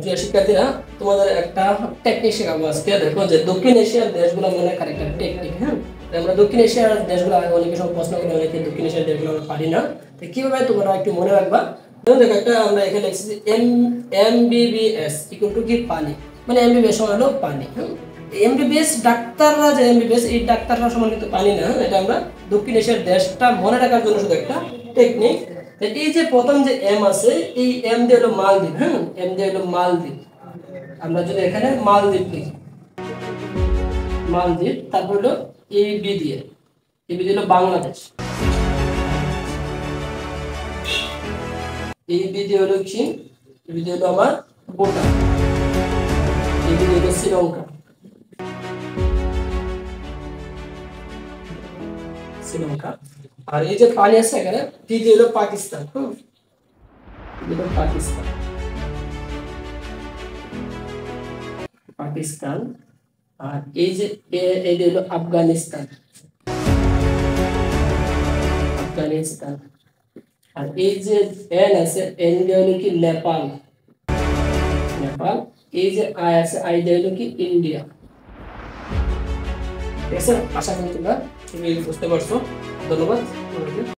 প্রিয় শিক্ষার্থীরা, তোমাদের একটা টেকনিক শেখাবো আজকে। দেখো যে দক্ষিণ এশিয়ার দেশগুলো মনে একটা টেকনিক। হ্যাঁ, আমরা দক্ষিণ এশিয়ার দেশগুলো অনেকে সব প্রশ্ন করে, অনেকে দক্ষিণ এশিয়ার দেশগুলো আমরা পারি না। তো কিভাবে তোমরা একটু মনে রাখবা। দেখো একটা আমরা এখানে লিখছি MBBS ইকুয়াল টু কি পানি, মানে MBBS সমান হলো পানি। হ্যাঁ, MBBS ডাক্তাররা যে MBBS এই ডাক্তাররা সমান কিন্তু পানি না। এটা আমরা দক্ষিণ এশিয়ার দেশটা মনে রাখার জন্য শুধু একটা টেকনিক। এই যে প্রথম যে এম আছে, এই এম দিয়ে হলো মালদ্বীপ। হ্যাঁ, এম দিয়ে হলো মালদ্বীপ। আমরা যদি এখানে মালদ্বীপ লিখি, মালদ্বীপ, তারপর হলো এবি দিয়ে, এবি দিয়ে হলো বাংলাদেশ, এবি দিয়ে হলো কি, এবি দিয়ে হলো আমার ভুটান, এবি দিয়ে হলো শ্রীলঙ্কা, শ্রীলঙ্কা। আর এই যে পানি আছে এখানে, পি দিয়ে হলো পাকিস্তান। হুম, পাকিস্তান, পাকিস্তান। আর এই যে এই হলো আফগানিস্তান, আফগানিস্তান। আর এই যে এন আছে, এন দিয়ে হলো কি নেপাল, নেপাল। এই যে আই আছে, আই দিয়ে হলো কি ইন্ডিয়া। ঠিক আছে, আশা করি তোমরা বুঝতে পারছো। ধন্যবাদ।